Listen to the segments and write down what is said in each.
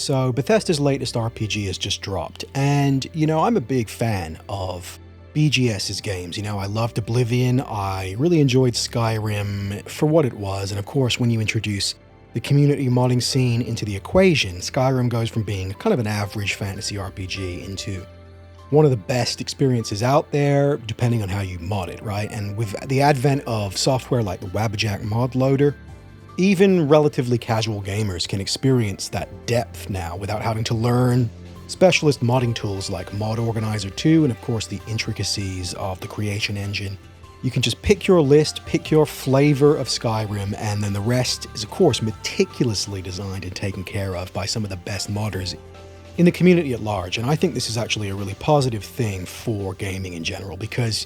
So Bethesda's latest RPG has just dropped, and I'm a big fan of BGS's games. I loved Oblivion, I really enjoyed Skyrim for what it was, and of course when you introduce the community modding scene into the equation, Skyrim goes from being kind of an average fantasy RPG into one of the best experiences out there, depending on how you mod it, right? And with the advent of software like the Wabbajack mod loader, even relatively casual gamers can experience that depth now without having to learn specialist modding tools like Mod Organizer 2 and of course the intricacies of the creation engine. You can just pick your list, pick your flavor of Skyrim, and then the rest is of course meticulously designed and taken care of by some of the best modders in the community at large. And I think this is actually a really positive thing for gaming in general, because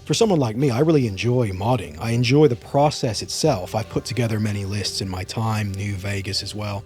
for someone like me, I really enjoy modding. I enjoy the process itself. I've put together many lists in my time, New Vegas as well.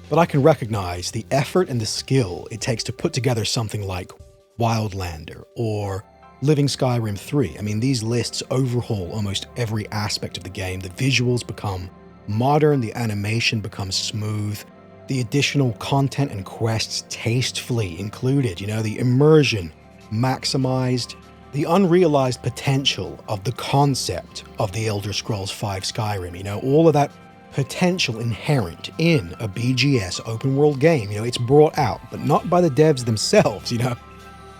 But I can recognize the effort and the skill it takes to put together something like Wildlander or Living Skyrim 3. I mean, these lists overhaul almost every aspect of the game. The visuals become modern, the animation becomes smooth, the additional content and quests tastefully included, the immersion maximized, the unrealized potential of the concept of the Elder Scrolls V Skyrim, all of that potential inherent in a BGS open world game, it's brought out, but not by the devs themselves,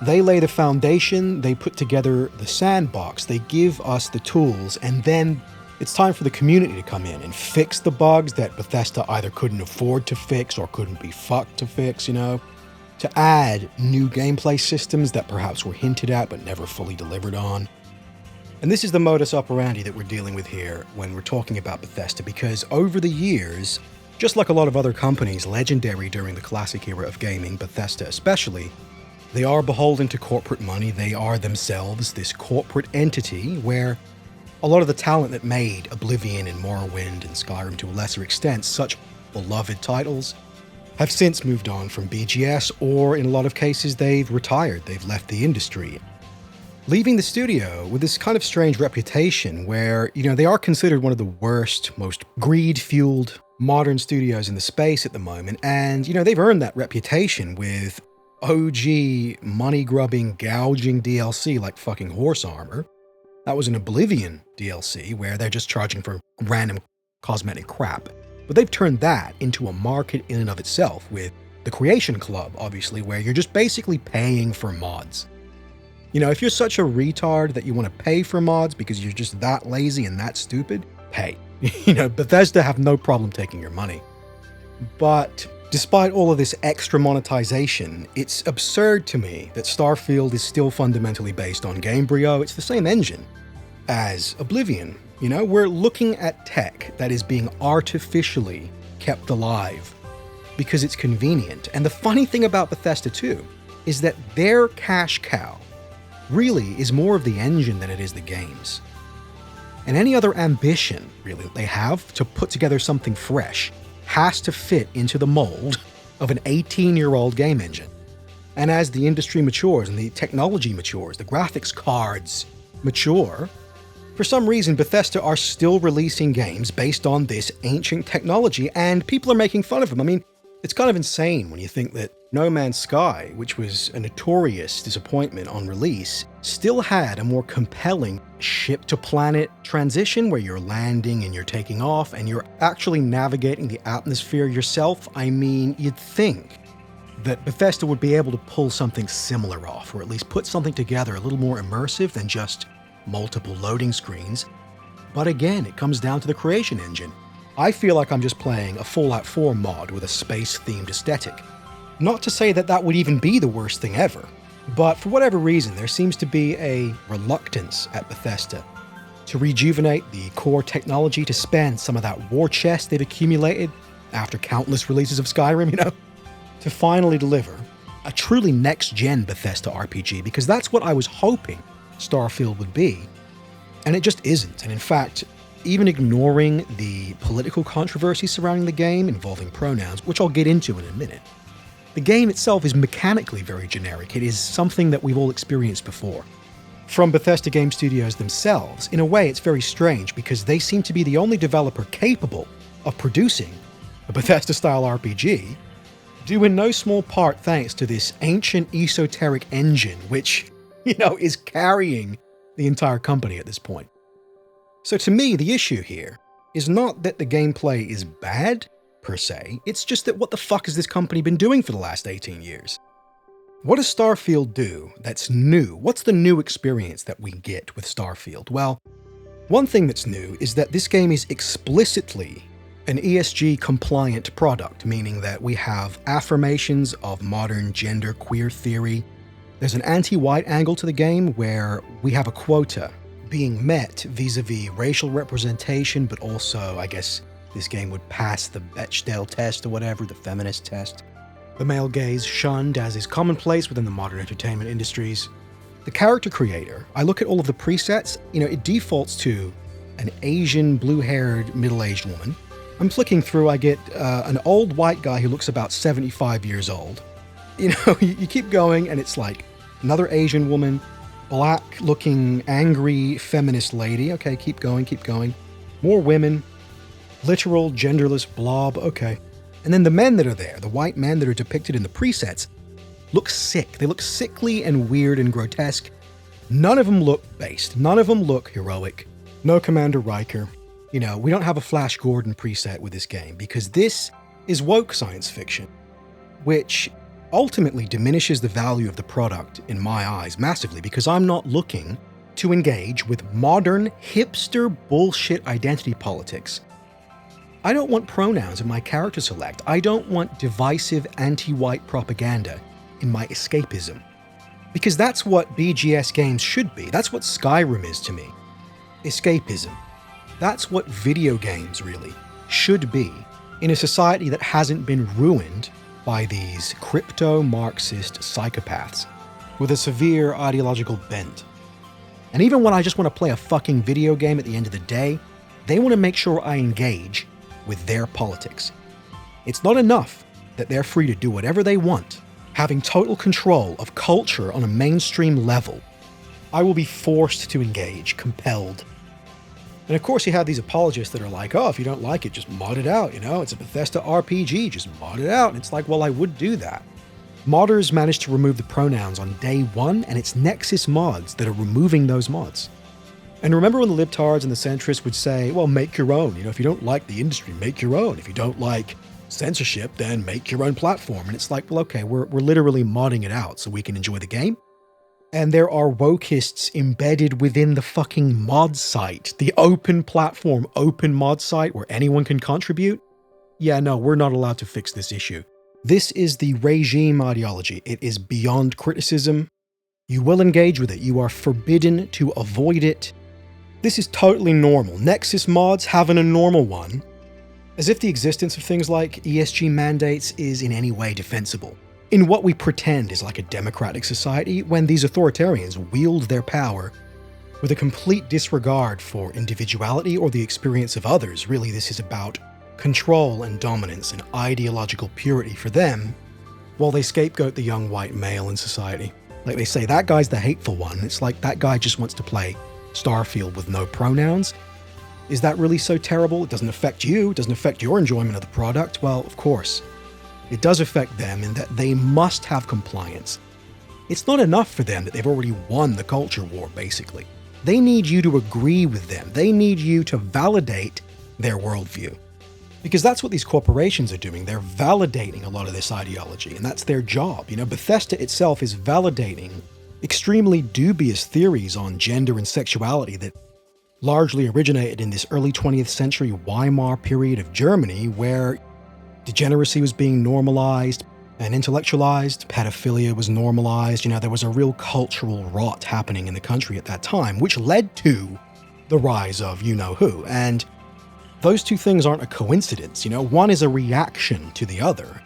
They lay the foundation, they put together the sandbox, they give us the tools, and then it's time for the community to come in and fix the bugs that Bethesda either couldn't afford to fix or couldn't be fucked to fix, to add new gameplay systems that perhaps were hinted at but never fully delivered on. And this is the modus operandi that we're dealing with here when we're talking about Bethesda, because over the years, just like a lot of other companies legendary during the classic era of gaming, Bethesda especially, they are beholden to corporate money. They are themselves this corporate entity where a lot of the talent that made Oblivion and Morrowind and Skyrim to a lesser extent such beloved titles have since moved on from BGS, or in a lot of cases they've retired, they've left the industry, leaving the studio with this kind of strange reputation where, they are considered one of the worst, most greed-fueled modern studios in the space at the moment, and, they've earned that reputation with OG money-grubbing, gouging DLC like fucking Horse Armor. That was an Oblivion DLC where they're just charging for random cosmetic crap. But they've turned that into a market in and of itself with the Creation Club, obviously, where you're just basically paying for mods. If you're such a retard that you want to pay for mods because you're just that lazy and that stupid, pay. Bethesda have no problem taking your money. But despite all of this extra monetization, it's absurd to me that Starfield is still fundamentally based on Gamebryo. It's the same engine as Oblivion. We're looking at tech that is being artificially kept alive because it's convenient. And the funny thing about Bethesda too is that their cash cow really is more of the engine than it is the games. And any other ambition, really, that they have to put together something fresh has to fit into the mold of an 18-year-old game engine. And as the industry matures and the technology matures, the graphics cards mature, for some reason Bethesda are still releasing games based on this ancient technology, and people are making fun of them. I mean, it's kind of insane when you think that No Man's Sky, which was a notorious disappointment on release, still had a more compelling ship-to-planet transition where you're landing and you're taking off and you're actually navigating the atmosphere yourself. I mean, you'd think that Bethesda would be able to pull something similar off, or at least put something together a little more immersive than just multiple loading screens. But again, it comes down to the creation engine. I feel like I'm just playing a Fallout 4 mod with a space-themed aesthetic. Not to say that that would even be the worst thing ever, but for whatever reason, there seems to be a reluctance at Bethesda to rejuvenate the core technology, to spend some of that war chest they've accumulated after countless releases of Skyrim, to finally deliver a truly next-gen Bethesda RPG, because that's what I was hoping Starfield would be, and it just isn't. And in fact, even ignoring the political controversy surrounding the game involving pronouns, which I'll get into in a minute, the game itself is mechanically very generic. It is something that we've all experienced before. From Bethesda Game Studios themselves, in a way it's very strange because they seem to be the only developer capable of producing a Bethesda-style RPG due in no small part thanks to this ancient esoteric engine, which, is carrying the entire company at this point. So to me, the issue here is not that the gameplay is bad, per se, it's just that what the fuck has this company been doing for the last 18 years? What does Starfield do that's new? What's the new experience that we get with Starfield? Well, one thing that's new is that this game is explicitly an ESG-compliant product, meaning that we have affirmations of modern gender queer theory. There's an anti-white angle to the game where we have a quota being met vis-a-vis racial representation, but also, I guess, this game would pass the Bechdel test or whatever, the feminist test. The male gaze shunned, as is commonplace within the modern entertainment industries. The character creator, I look at all of the presets, it defaults to an Asian, blue-haired, middle-aged woman. I'm flicking through, I get an old white guy who looks about 75 years old. You keep going, and it's like another Asian woman, black-looking, angry, feminist lady. Okay, keep going, keep going. More women, literal, genderless blob, okay. And then the men that are there, the white men that are depicted in the presets, look sick. They look sickly and weird and grotesque. None of them look based. None of them look heroic. No Commander Riker. We don't have a Flash Gordon preset with this game because this is woke science fiction, which ultimately diminishes the value of the product in my eyes massively because I'm not looking to engage with modern hipster bullshit identity politics. I don't want pronouns in my character select. I don't want divisive anti-white propaganda in my escapism. Because that's what BGS games should be. That's what Skyrim is to me. Escapism. That's what video games really should be in a society that hasn't been ruined by these crypto-Marxist psychopaths with a severe ideological bent. And even when I just want to play a fucking video game at the end of the day, they want to make sure I engage with their politics. It's not enough that they're free to do whatever they want, having total control of culture on a mainstream level. I will be forced to engage, compelled. And of course you have these apologists that are like, oh, if you don't like it, just mod it out, it's a Bethesda RPG, just mod it out. And it's like, well, I would do that. Modders managed to remove the pronouns on day one, and it's Nexus mods that are removing those mods. And remember when the libtards and the centrists would say, well, make your own. If you don't like the industry, make your own. If you don't like censorship, then make your own platform. And it's like, well, okay, we're literally modding it out so we can enjoy the game. And there are wokeists embedded within the fucking mod site, the open platform, open mod site where anyone can contribute. Yeah, no, we're not allowed to fix this issue. This is the regime ideology. It is beyond criticism. You will engage with it. You are forbidden to avoid it. This is totally normal. Nexus mods having a normal one, as if the existence of things like ESG mandates is in any way defensible. In what we pretend is like a democratic society, when these authoritarians wield their power with a complete disregard for individuality or the experience of others. Really, this is about control and dominance and ideological purity for them, while they scapegoat the young white male in society. Like they say, that guy's the hateful one. It's like that guy just wants to play Starfield with no pronouns. Is that really so terrible? It doesn't affect you. It doesn't affect your enjoyment of the product. Well, of course. It does affect them in that they must have compliance. It's not enough for them that they've already won the culture war, basically. They need you to agree with them. They need you to validate their worldview. Because that's what these corporations are doing. They're validating a lot of this ideology, and that's their job. Bethesda itself is validating extremely dubious theories on gender and sexuality that largely originated in this early 20th century Weimar period of Germany, where degeneracy was being normalized and intellectualized, pedophilia was normalized. There was a real cultural rot happening in the country at that time, which led to the rise of you-know-who. And those two things aren't a coincidence. One is a reaction to the other.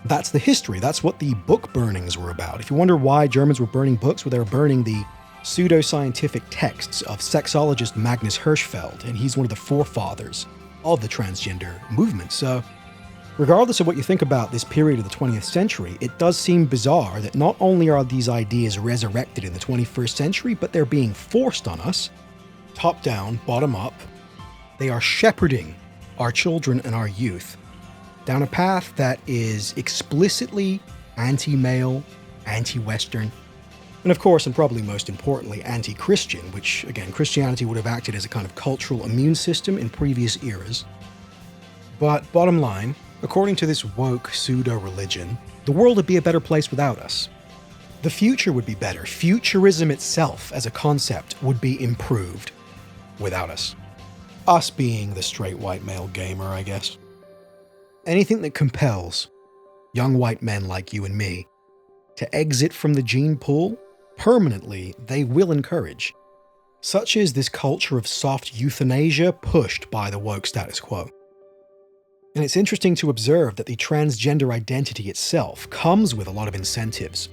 That's the history. That's what the book burnings were about. If you wonder why Germans were burning books, well, they were burning the pseudoscientific texts of sexologist Magnus Hirschfeld, and he's one of the forefathers of the transgender movement. So, regardless of what you think about this period of the 20th century, it does seem bizarre that not only are these ideas resurrected in the 21st century, but they're being forced on us, top down, bottom up. They are shepherding our children and our youth down a path that is explicitly anti-male, anti-Western, and of course, and probably most importantly, anti-Christian, which, again, Christianity would have acted as a kind of cultural immune system in previous eras. But bottom line, according to this woke pseudo-religion, the world would be a better place without us. The future would be better. Futurism itself as a concept would be improved without us. Us being the straight white male gamer, I guess. Anything that compels young white men like you and me to exit from the gene pool, permanently they will encourage. Such is this culture of soft euthanasia pushed by the woke status quo. And it's interesting to observe that the transgender identity itself comes with a lot of incentives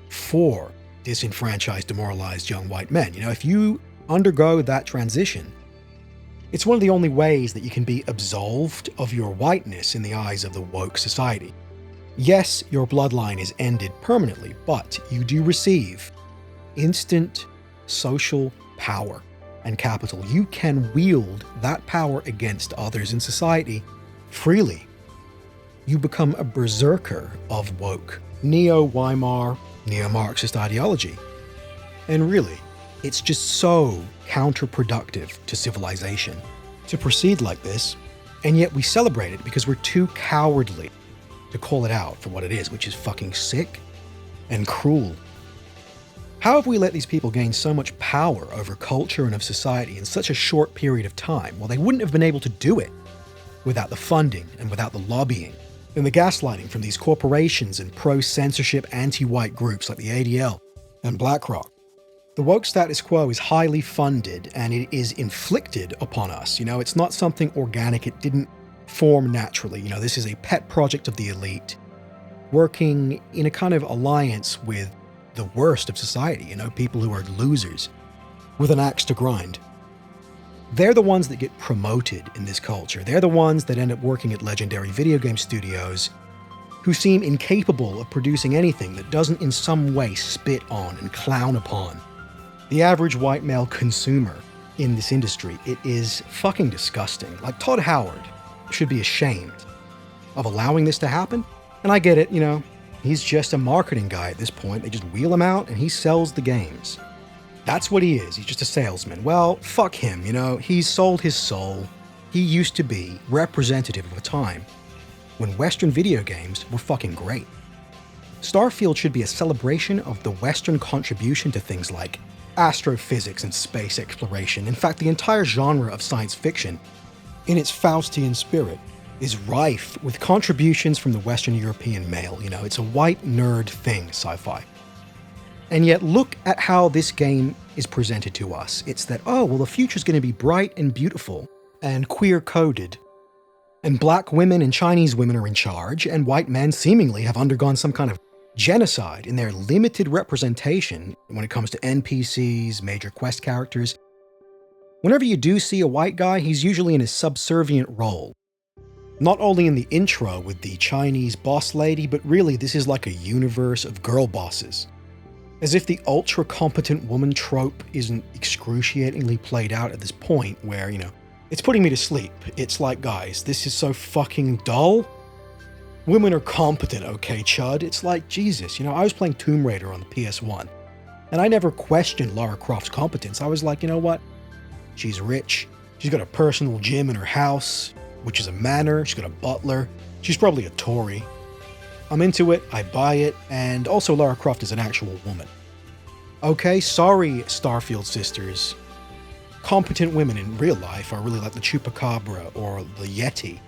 for disenfranchised, demoralized young white men. You know, if you undergo that transition, it's one of the only ways that you can be absolved of your whiteness in the eyes of the woke society. Yes, your bloodline is ended permanently, but you do receive instant social power and capital. You can wield that power against others in society freely. You become a berserker of woke, neo-Weimar, neo-Marxist ideology. And really, it's just so counterproductive to civilization to proceed like this, and yet we celebrate it because we're too cowardly to call it out for what it is, which is fucking sick and cruel. How have we let these people gain so much power over culture and of society in such a short period of time? Well, they wouldn't have been able to do it without the funding and without the lobbying and the gaslighting from these corporations and pro-censorship anti-white groups like the ADL and BlackRock. The woke status quo is highly funded and it is inflicted upon us. You know, it's not something organic. It didn't form naturally. You know, this is a pet project of the elite working in a kind of alliance with the worst of society, you know, people who are losers with an axe to grind. They're the ones that get promoted in this culture. They're the ones that end up working at legendary video game studios who seem incapable of producing anything that doesn't in some way spit on and clown upon the average white male consumer in this industry. It is fucking disgusting. Like, Todd Howard should be ashamed of allowing this to happen. And I get it, you know, he's just a marketing guy at this point. They just wheel him out and he sells the games. That's what he is. He's just a salesman. Well, fuck him, you know. He's sold his soul. He used to be representative of a time when Western video games were fucking great. Starfield should be a celebration of the Western contribution to things like astrophysics and space exploration. In fact, the entire genre of science fiction, in its Faustian spirit, is rife with contributions from the Western European male. You know, it's a white nerd thing, sci-fi. And yet look at how this game is presented to us. It's that, oh, well, the future's going to be bright and beautiful and queer-coded. And black women and Chinese women are in charge, and white men seemingly have undergone some kind of genocide in their limited representation when it comes to NPCs, major quest characters. Whenever you do see a white guy, he's usually in a subservient role. Not only in the intro with the Chinese boss lady, but really this is like a universe of girl bosses. As if the ultra-competent woman trope isn't excruciatingly played out at this point where, you know, it's putting me to sleep. It's like, guys, this is so fucking dull. Women are competent, okay, chud? It's like, Jesus, you know, I was playing Tomb Raider on the PS1, and I never questioned Lara Croft's competence. I was like, you know what? She's rich. She's got a personal gym in her house, which is a manor. She's got a butler. She's probably a Tory. I'm into it, I buy it, and also Lara Croft is an actual woman. Okay, sorry, Starfield sisters. Competent women in real life are really like the Chupacabra or the Yeti,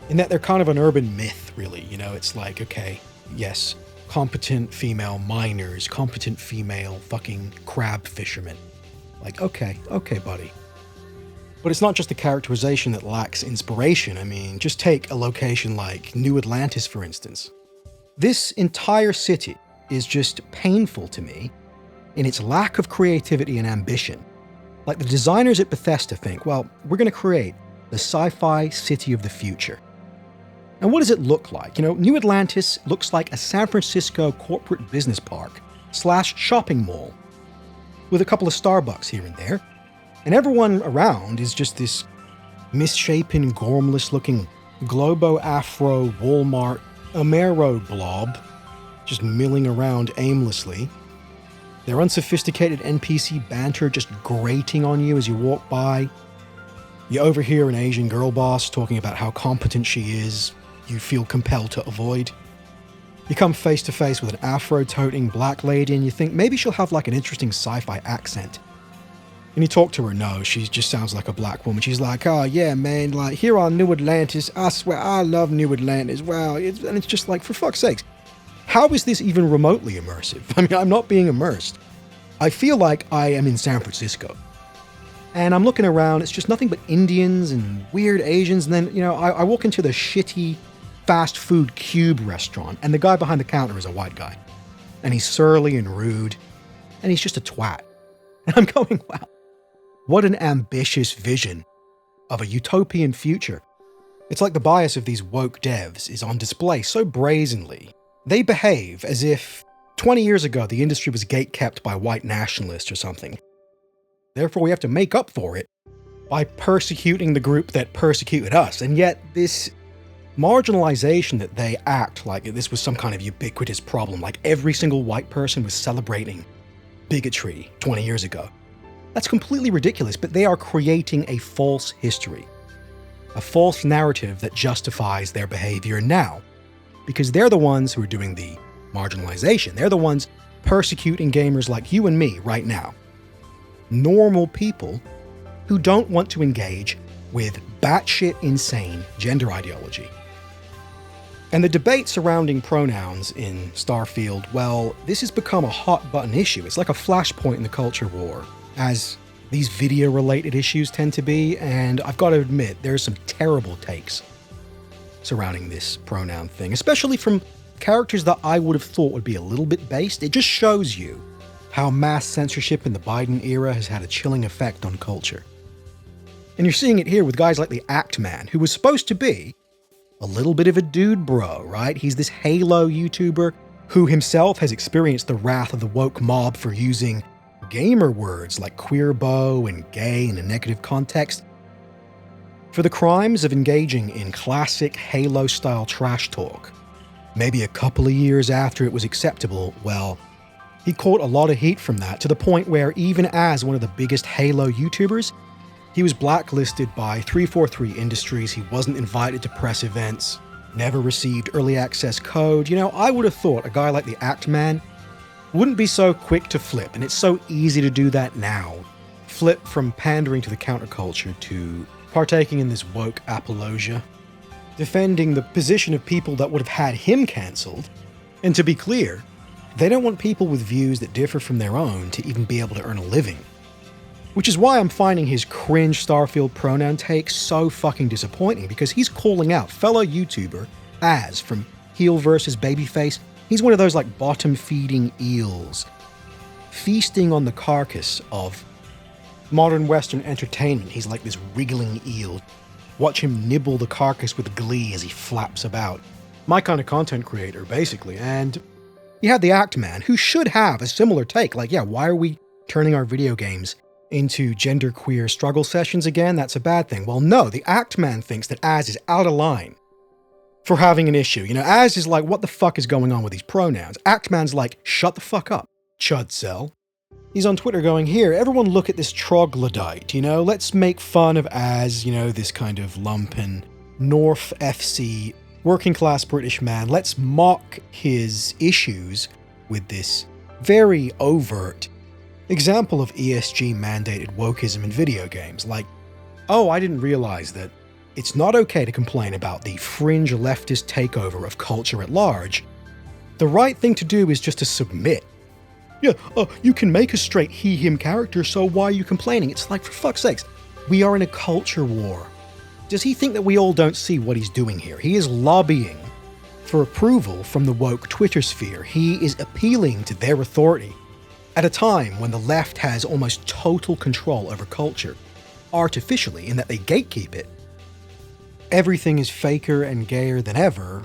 in that they're kind of an urban myth, really. You know, it's like, okay, yes, competent female miners, competent female fucking crab fishermen. Like, okay, buddy. But it's not just the characterization that lacks inspiration. I mean, just take a location like New Atlantis, for instance. This entire city is just painful to me in its lack of creativity and ambition. Like, the designers at Bethesda think, well, we're going to create the sci-fi city of the future. And what does it look like? You know, New Atlantis looks like a San Francisco corporate business park / shopping mall with a couple of Starbucks here and there. And everyone around is just this misshapen, gormless-looking Globo Afro Walmart Amero blob just milling around aimlessly. Their unsophisticated NPC banter just grating on you as you walk by. You overhear an Asian girl boss talking about how competent she is. You feel compelled to avoid. You come face to face with an afro-toting black lady and you think maybe she'll have like an interesting sci-fi accent. And you talk to her, no, she just sounds like a black woman. She's like, oh yeah, man, like here on New Atlantis, I swear I love New Atlantis. Wow, and it's just like, for fuck's sakes, how is this even remotely immersive? I mean, I'm not being immersed. I feel like I am in San Francisco. And I'm looking around, it's just nothing but Indians and weird Asians. And then, I walk into the shitty fast food cube restaurant, and the guy behind the counter is a white guy. And he's surly and rude, and he's just a twat. And I'm going, wow, what an ambitious vision of a utopian future. It's like the bias of these woke devs is on display so brazenly. They behave as if 20 years ago the industry was gatekept by white nationalists or something. Therefore, we have to make up for it by persecuting the group that persecuted us. And yet, this marginalization that they act like this was some kind of ubiquitous problem, like every single white person was celebrating bigotry 20 years ago. That's completely ridiculous, but they are creating a false history, a false narrative that justifies their behavior now, because they're the ones who are doing the marginalization. They're the ones persecuting gamers like you and me right now. Normal people who don't want to engage with batshit insane gender ideology. And the debate surrounding pronouns in Starfield, well, this has become a hot button issue. It's like a flashpoint in the culture war, as these video-related issues tend to be, and I've got to admit, there's some terrible takes surrounding this pronoun thing, especially from characters that I would have thought would be a little bit based. It just shows you how mass censorship in the Biden era has had a chilling effect on culture. And you're seeing it here with guys like the Act Man, who was supposed to be a little bit of a dude bro, right? He's this Halo YouTuber who himself has experienced the wrath of the woke mob for using gamer words like queerbo and gay in a negative context. For the crimes of engaging in classic Halo-style trash talk, maybe a couple of years after it was acceptable, well, he caught a lot of heat from that, to the point where even as one of the biggest Halo YouTubers, he was blacklisted by 343 Industries, he wasn't invited to press events, never received early access code. I would have thought a guy like the Act Man wouldn't be so quick to flip, and it's so easy to do that now. Flip from pandering to the counterculture to partaking in this woke apologia, defending the position of people that would have had him cancelled. And to be clear, they don't want people with views that differ from their own to even be able to earn a living. Which is why I'm finding his cringe Starfield pronoun take so fucking disappointing, because he's calling out fellow YouTuber Az from Heel vs. Babyface. He's one of those like bottom-feeding eels, feasting on the carcass of modern Western entertainment. He's like this wriggling eel. Watch him nibble the carcass with glee as he flaps about. My kind of content creator, basically. And you have the Act Man, who should have a similar take. Like, yeah, why are we turning our video games into genderqueer struggle sessions again? That's a bad thing. Well, no, the Act Man thinks that Az is out of line for having an issue. Az is like, what the fuck is going on with these pronouns? Act Man's like, shut the fuck up, Chudcell. He's on Twitter going, here, everyone look at this troglodyte, let's make fun of Az, this kind of lumpen North FC working class British man. Let's mock his issues with this very overt example of ESG mandated wokeism in video games. Like, oh, I didn't realize that it's not okay to complain about the fringe leftist takeover of culture at large. The right thing to do is just to submit. Yeah, you can make a straight he-him character, so why are you complaining? It's like, for fuck's sakes, we are in a culture war. Does he think that we all don't see what he's doing here? He is lobbying for approval from the woke Twitter sphere. He is appealing to their authority at a time when the left has almost total control over culture, artificially, in that they gatekeep it. Everything is faker and gayer than ever.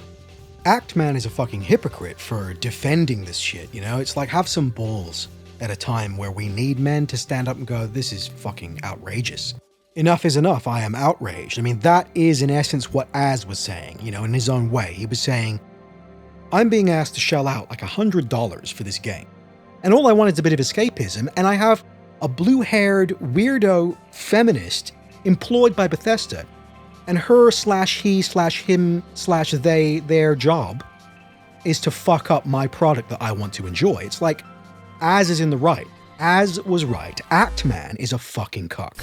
Act Man is a fucking hypocrite for defending this shit, It's like, have some balls at a time where we need men to stand up and go, this is fucking outrageous. Enough is enough, I am outraged. I mean, that is in essence what Az was saying, in his own way. He was saying, I'm being asked to shell out like $100 for this game. And all I want is a bit of escapism, and I have a blue-haired, weirdo feminist employed by Bethesda, and her/he/him/they, their job is to fuck up my product that I want to enjoy. It's like, Az is in the right. Az was right. Actman is a fucking cuck.